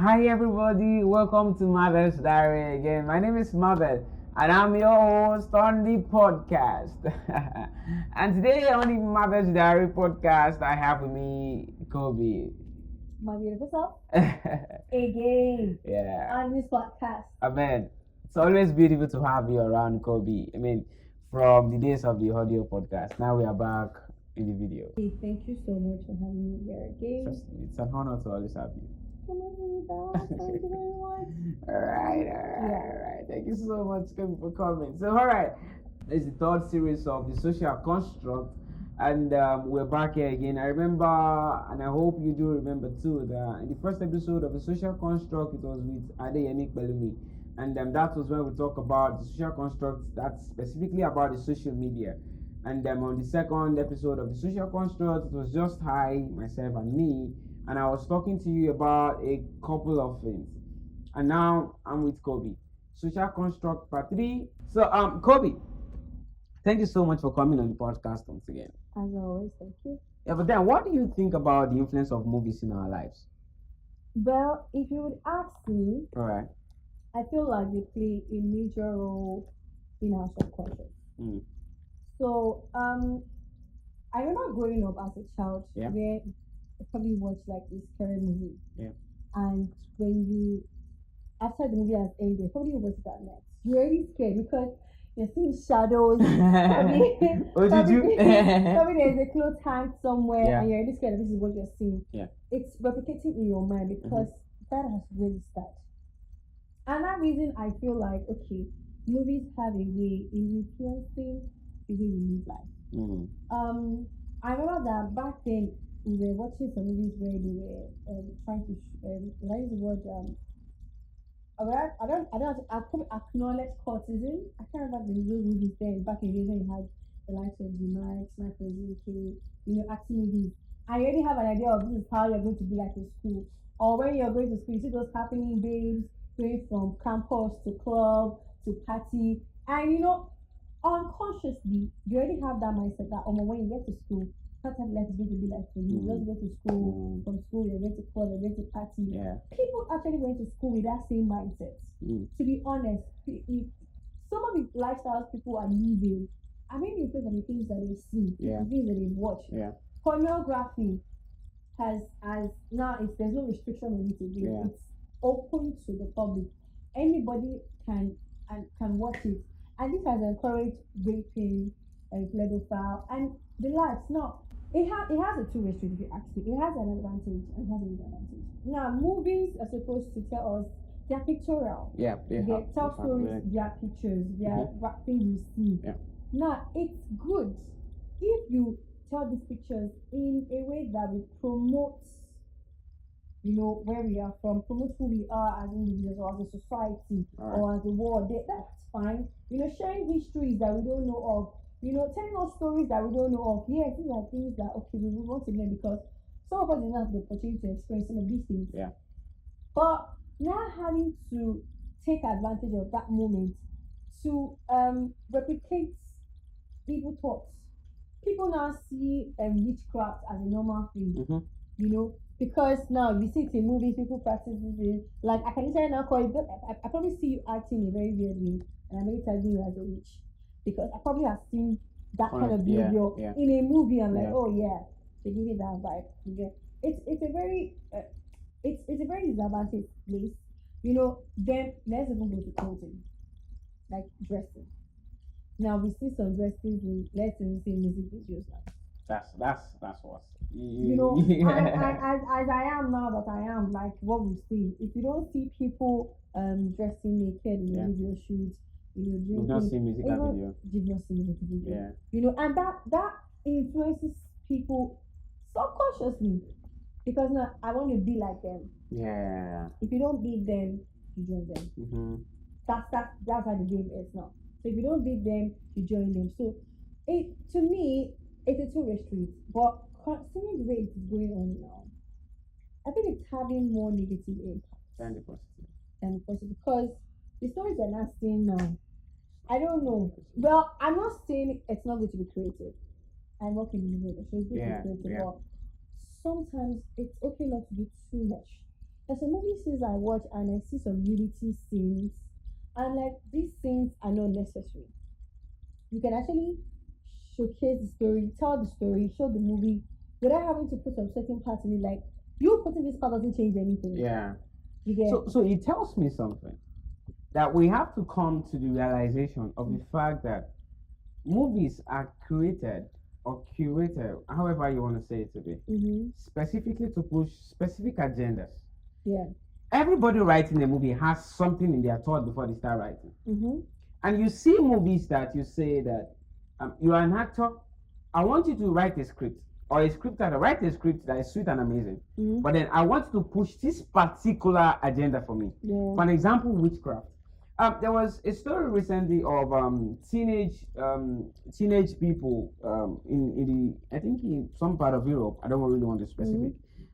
Hi everybody, welcome to Mother's Diary again. My name is Mother and I'm your host on the podcast. And today on the Mother's Diary podcast, I have with me Kobi. My beautiful self again Yeah. on this podcast. Amen. It's always beautiful to have you around, Kobi. From the days of the audio podcast, now we are back in the video. Hey, thank you so much for having me here again. It's an honor to always have you. Thank you very much. All right. Thank you so much, Kobi, for coming. So, all right, it's the third series of the social construct, and we're back here again. I remember, and I hope you do remember too, that in the first episode of the social construct, it was with Adeyemi Pelumi, and that was when we talk about the social construct that's specifically about the social media. And on the second episode of the social construct, it was just myself, and me. And I was talking to you about a couple of things. And now I'm with Kobi. Social construct part 3. So Kobi, thank you so much for coming on the podcast once again. As always, thank you. Yeah, but then what do you think about the influence of movies in our lives? Well, if you would ask me, All right. I feel like they play a major role in our subconscious. So, I remember growing up as a child where I probably watched like a scary movie. Yeah. And when you, after the movie has ended, probably watch that next. You're already scared because you're seeing shadows. What did you? Probably there's a clothes hang somewhere and you're already scared that this is what you're seeing. Yeah. It's replicating in your mind because that has really started. And that reason I feel like, okay, movies have a way in influencing the way we live life. I remember that back then we were watching some movies where they were trying to I use the word I probably acknowledge courtesan. I can't remember the real movies then back in the days when you had the likes of the Night, Sniper UK, action movies. I already have an idea of this is how you're going to be like in school. Or when you're going to school, you see those happening babes going from campus to club to party, and unconsciously you already have that mindset that when you get to school, that's how life is going to be like for you. You just go to school, from school you're going to club, you're going to party. Yeah. People actually went to school with that same mindset. To be honest, some of the lifestyles people are living are maybe because of the things that they see, the things that they watch. Yeah. Pornography has now there's no restriction on it again. It's open to the public. Anybody can watch it. And this has encouraged raping and pedophile and the likes. No, it has a two-way street if you ask me. It has an advantage and it has a disadvantage. Now, movies are supposed to tell us they're pictorial. Yeah, they tell stories, their pictures, their things you see. Yeah. Now, it's good if you tell these pictures in a way that will promote where we are from, promote who we are as individuals or as a society or as a world. That's fine. Sharing histories that we don't know of, telling us stories that we don't know of. Yes, these are things that we will want to learn because some of us did not have the opportunity to experience some of these things. Yeah. But now having to take advantage of that moment to replicate evil thoughts. People now see witchcraft as a normal thing. Because now you see it in movies, people practice it. Like I can say now, I probably see you acting in a very weird way, and I'm really tagging you as a witch because I probably have seen that kind of behavior in a movie. I'm like, oh yeah, they give me that vibe. It's a very it's a very disadvantaged place. Then let's even go to clothing, like dressing. Now we see some dresses in let's say music videos now. That's what. And as I am now that I am, like what we see. If you don't see people dressing naked in video shoots, drinking, you've not seen music video. You've not seen music video. And that influences people subconsciously because now I want to be like them. Yeah. If you don't beat them, you join them. That's how the game is now. So if you don't beat them, you join them. So to me, it's a two-way street. But considering the way it is going on now, I think it's having more negative impact than the positive. Because the stories are not seeing now. I don't know. Well, I'm not saying it's not going to be creative. I'm working in the middle, so it's going to be creative. But sometimes it's okay not to do too much. there's a movie series I watch and I see some nudity scenes, and like these scenes are not necessary. You can actually showcase the story, tell the story, show the movie without having to put some certain parts in it. Like you putting this part doesn't change anything. Yeah. You get So it tells me something that we have to come to the realization of the fact that movies are created or curated, however you want to say it to be, specifically to push specific agendas. yeah. Everybody writing a movie has something in their thought before they start writing. And you see movies that you say that you are an actor, I want you to write a script or a script that write a script that is sweet and amazing. But then I want you to push this particular agenda for me. Yeah. For an example, witchcraft. There was a story recently of teenage people in the, I think in some part of Europe, I don't really want to specific,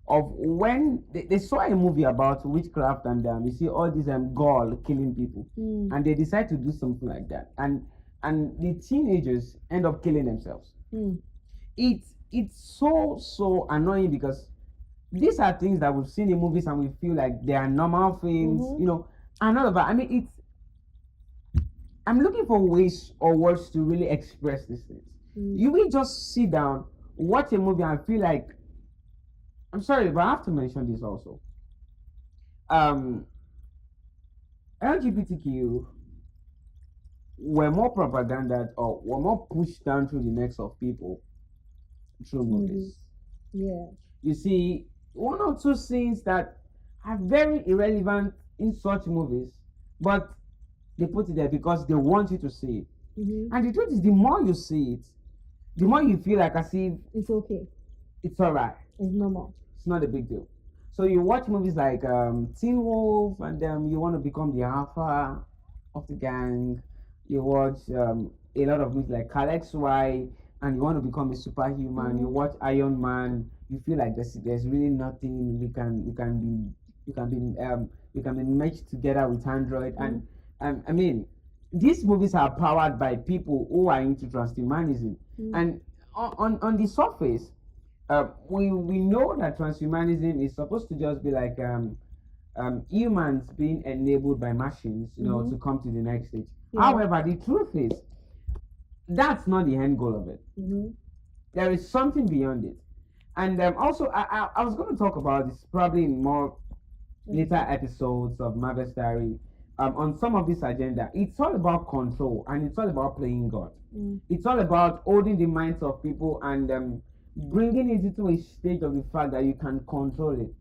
of when they saw a movie about witchcraft and you see all these gall killing people, and they decide to do something like that, and the teenagers end up killing themselves. It's so annoying because these are things that we've seen in movies and we feel like they are normal things, you know, and all of that. I mean, I'm looking for ways or words to really express these things. You will just sit down, watch a movie, and feel like, I'm sorry, but I have to mention this also. LGBTQ were more propaganda or were more pushed down through the necks of people through movies. Yeah. You see, one or two scenes that are very irrelevant in such movies, but they put it there because they want you to see it. And the truth is, the more you see it, the more you feel like as if it's okay. It's alright. It's normal. It's not a big deal. So you watch movies like Teen Wolf, and you want to become the alpha of the gang. You watch a lot of movies like Cal XY, and you want to become a superhuman. You watch Iron Man. You feel like there's really nothing we can be matched together with Android. And I mean, these movies are powered by people who are into transhumanism. And on the surface, we know that transhumanism is supposed to just be like humans being enabled by machines, you know, to come to the next stage. However, the truth is, that's not the end goal of it. There is something beyond it. And also, I was going to talk about this probably in more later episodes of Marvel's Diary. On some of this agenda, it's all about control and it's all about playing God. It's all about holding the minds of people and bringing it into a stage of the fact that you can control it.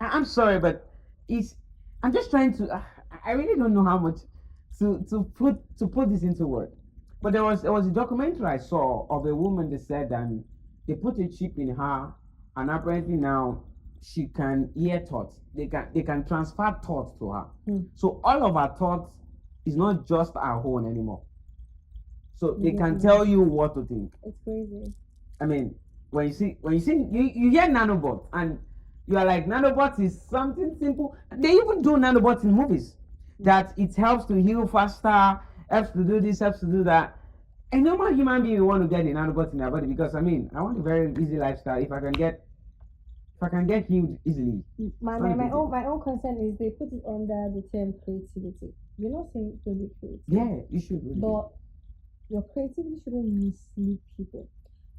I'm sorry, but I'm just trying to. I really don't know how much to put this into words. But there was a documentary I saw of a woman that said that they put a chip in her, and apparently now she can hear thoughts. They can transfer thoughts to her. So all of her thoughts is not just our own anymore. So they can tell you what to think. It's crazy. I mean, when you hear nanobots and you are like, nanobots is something simple. They even do nanobots in movies that it helps to heal faster, helps to do this, helps to do that. A normal human being will want to get a nanobot in their body because I mean, I want a very easy lifestyle. If I can get healed easily. My own concern is they put it under the term creativity. You're not saying to be creative. Yeah, you should. Really. But your creativity shouldn't mislead people.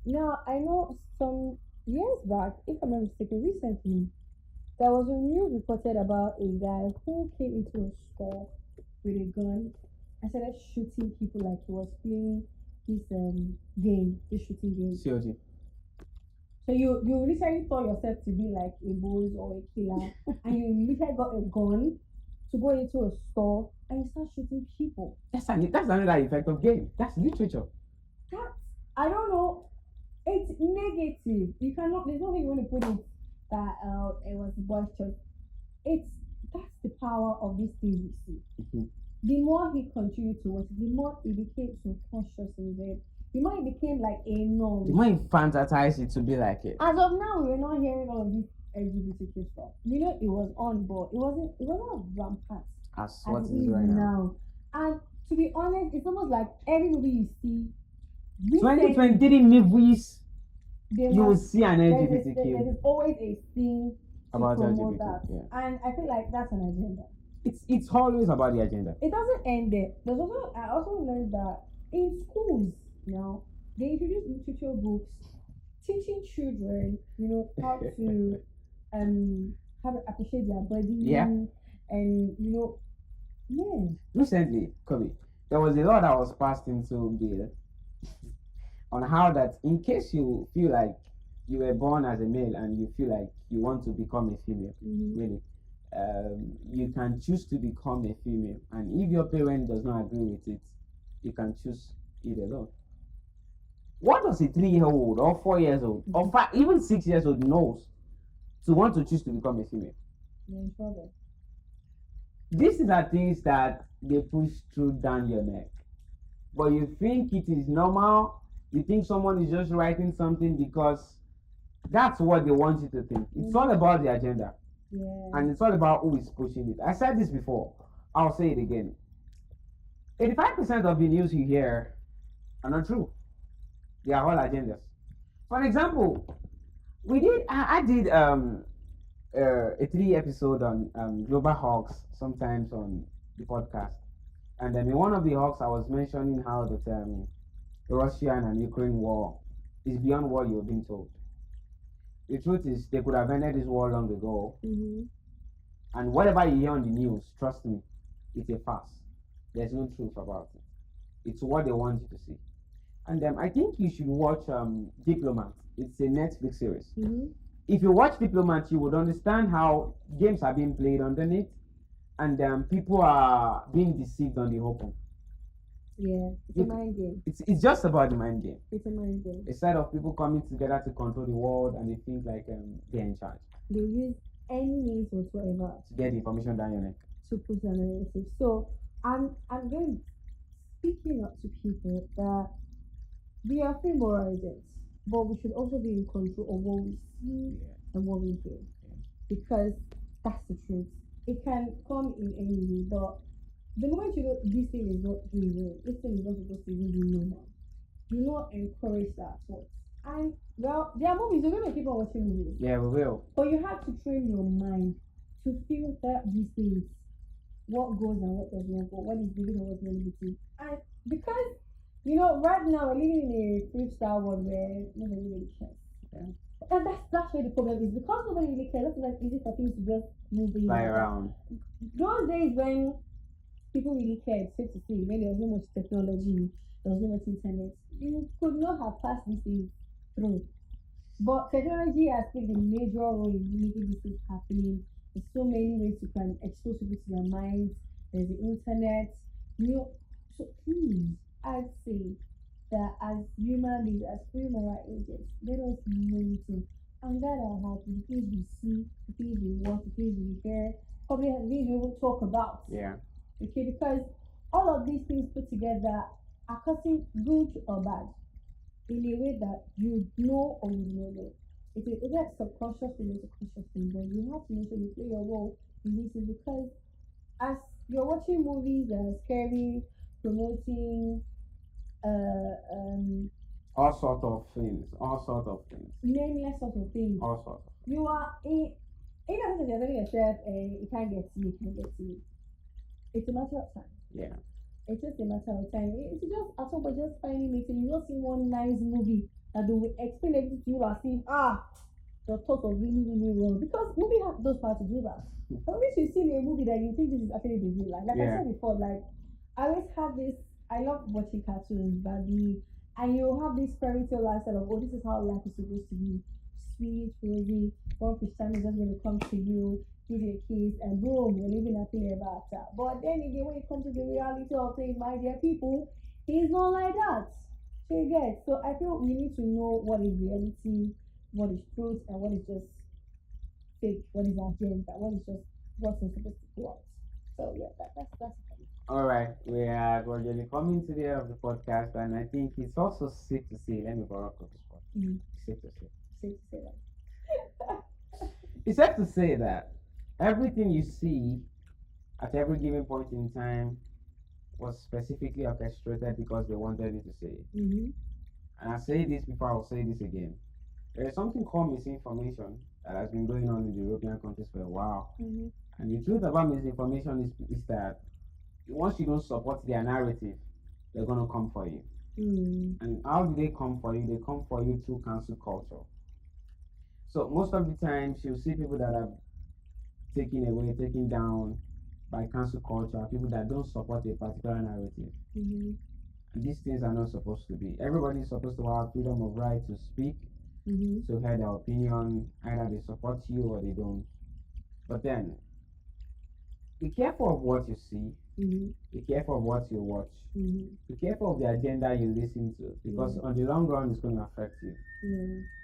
Now, I know some years back, if I'm not mistaken, recently, there was a news reported about a guy who came into a store with a gun and started shooting people like he was playing this shooting game. COD. So you literally thought yourself to be like a boss or a killer, and you literally got a gun to go into a store and you start shooting people. That's another effect of game. That's literature. I don't know. It's negative. You cannot. There's no way you want to put it that it was boisterous. That's the power of these things we see. The more he continued to watch, the more he became so conscious in it. The more it became like a norm. The more you fantasize it to be like it. As of now, we're not hearing all of this LGBTQ stuff. You know, it was on board. It wasn't rampant as what it is right now. And to be honest, it's almost like every movie you see. 2023 movies, you will see an LGBTQ. There is always a scene to About promote LGBT, that. yeah. And I feel like that's an agenda. It's always about the agenda. It doesn't end there. I also learned that in schools now they introduce literature books teaching children, how to how to appreciate their body. Yeah. And yeah. Recently, Kobi, there was a law that was passed into bill on how that in case you feel like you were born as a male and you feel like you want to become a female, really, you can choose to become a female, and if your parent does not agree with it, you can choose it alone. What does a 3-year-old or 4 years old or even 6 years old knows to want to choose to become a female? You're in trouble. These are things that they push through down your neck, but you think it is normal. You think someone is just writing something because that's what they want you to think. It's all about the agenda. Yeah. And it's all about who is pushing it. I said this before. I'll say it again. 85% of the news you hear are not true. They are all agendas. For example, I did a 3 episode on global hawks sometimes on the podcast. And then in one of the hawks I was mentioning how that the Russian and Ukraine war is beyond what you're being told. The truth is they could have ended this war long ago. And whatever you hear on the news, trust me, it's a farce. There's no truth about it. It's what they want you to see. And I think you should watch Diplomat. It's a Netflix series. If you watch Diplomat, you would understand how games are being played underneath, and people are being deceived on the open. Yeah, it's a mind game. It's just about the mind game. It's a mind game. A set of people coming together to control the world, and they think like they're in charge. They'll use any means whatsoever to get the information down your neck. To push a narrative. So I'm going speaking up to people that we are free moral agents, but we should also be in control of what we see and what we do, because that's the truth. It can come in any way, but the moment you know this thing is not doing well, this thing is not supposed to even be normal, do not encourage that thought. And well, there are movies, we're going to keep on watching movies. Yeah, we will. But you have to train your mind to feel that these things, what goes and what does not go, what is big and what is limited. And because, right now we're living in a freestyle world where nobody really cares. Yeah. And that's where the problem is. Because nobody really cares, that's like easy for things to just move in. Fly around. Those days when people really cared, safe to say, when there was no much technology, there was no much internet, you could not have passed these things through. But technology has played a major role in making these things happening. There's so many ways you can expose people to their minds. There's the internet. So please, I'd say that as human beings, as free moral agents, let us monitor and guide our hearts the things we see, the things we watch, the things we hear, probably the things we will talk about. Yeah. Okay, because all of these things put together are causing good or bad in a way that you know or you don't know. It's a subconscious thing, it's a conscious thing, but you have to make sure you play your role in this, because as you're watching movies that are scary, promoting all sorts of things. many sorts of things. All sorts. You are in a sense you're telling yourself, you can't get to me, you can't get to me. It's a matter of time. Yeah. It's just a matter of time. It's just at all, but just finding it. You just see one nice movie that they will explain everything to you as if your thoughts are really, really wrong. Because movie have those parts to do that. But when you see a movie that you think this is actually the real life, like I said before, like I always have this. I love watching cartoons, Barbie, and you have this fairy tale lifestyle of, this is how life is supposed to be, sweet, rosy. One fish time is just going to come to you, give you a kiss, and boom, you're living happily ever after. But then again, when it comes to the reality of things, my dear people, it's not like that. So you get. So I feel we need to know what is reality, what is truth, and what is just fake, what is agenda, what is just what's supposed to go out. So yeah, that's All right, we're really coming to the end of the podcast, and I think it's also safe to say, let me borrow Kobi's spot. Safe to say. Safe to say that. It's safe to say that everything you see at every given point in time was specifically orchestrated because they wanted you to say it. And I say this before, I'll say this again. There is something called misinformation that has been going on in the European countries for a while. Mm-hmm. And the truth about misinformation is that once you don't support their narrative, they're gonna come for you. And how do they come for you? They come for you through cancel culture. So most of the times you'll see people that are taken away, taken down by cancel culture, people that don't support a particular narrative. And these things are not supposed to be. Everybody is supposed to have freedom of right to speak, to hear their opinion, either they support you or they don't. But then, be careful of what you see. Be careful of what you watch. Be careful of the agenda you listen to, because on the long run, it's going to affect you.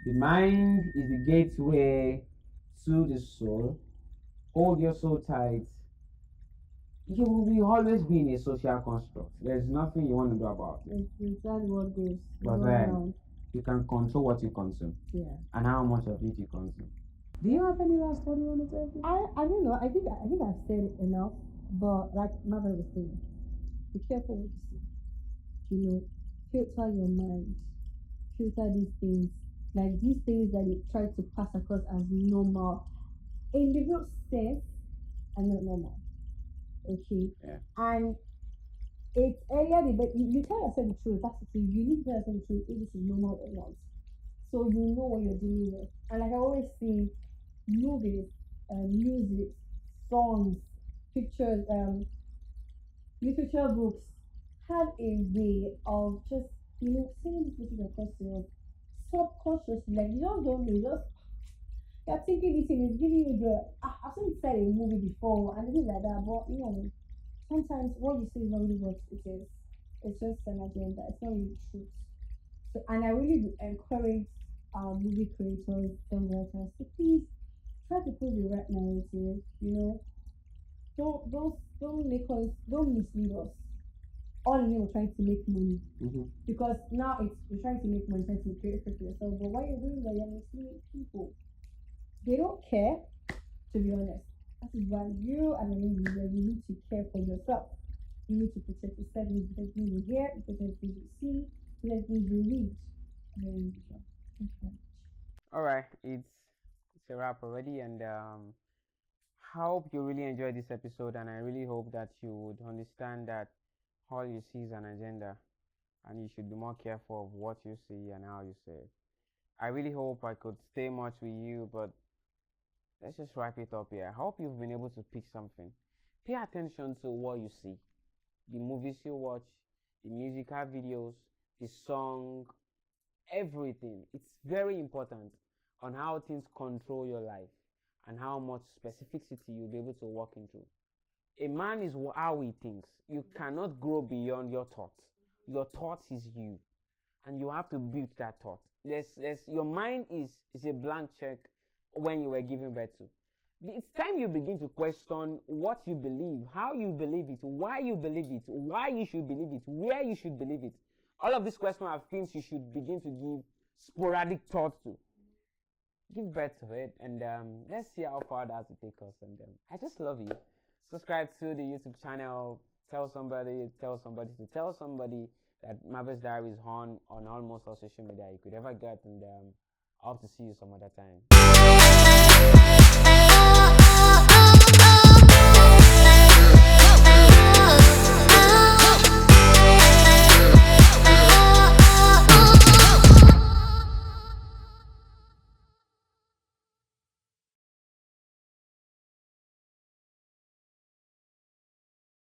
The mind is the gateway to the soul. Hold your soul tight. You will always be in a social construct. There's nothing you want to do about it. Exactly what goes. But then, you can control what you consume. And how much of it you consume. Do you have any last word you want to say? I don't know. I think I've said it enough. But like Mother was saying, be careful what you see. You know, filter your mind. Filter these things. Like these things that they try to pass across as normal. In the real sense, are not normal. Okay. Yeah. And it's earlier but you tell yourself the truth. That's the thing. You need to tell yourself the truth if this is normal or not. So you know what you're dealing with. And like I always say, movies, music, songs, pictures, literature books have a way of just, saying this message across to us subconsciously. Like you just don't know, you're thinking this thing is giving you the. I've seen it said in a movie before and things like that, but sometimes what you say is not really what it is. It's just an agenda, it's not really truth. So, and I really encourage movie creators, film writers to please try to put the right narrative, don't mislead us. All in you trying to make money. Because now you're trying to make money, trying to create for yourself. But why you're doing that, you're misleading people. They don't care, to be honest. That is why you as an individual, you need to care for yourself. You need to protect yourself, you need to protect things you hear, protect things you see, protect things you read. Alright, it's a wrap already, and I hope you really enjoyed this episode, and I really hope that you would understand that all you see is an agenda, and you should be more careful of what you see and how you see it. I really hope I could stay much with you, but let's just wrap it up here. I hope you've been able to pick something. Pay attention to what you see, the movies you watch, the musical videos, the song, everything. It's very important on how things control your life and how much specificity you'll be able to walk into. A man is how he thinks. You cannot grow beyond your thoughts. Your thoughts is you, and you have to build that thought. Your mind is a blank check when you were giving birth to. It's time you begin to question what you believe, how you believe it, why you believe it, why you should believe it, where you should believe it. All of these questions are things you should begin to give sporadic thought to. Give birth to it, and let's see how far that will take us. And I just love you. Subscribe to the YouTube channel. Tell somebody that Marvel's Diary is on almost all social media you could ever get, and I hope to see you some other time.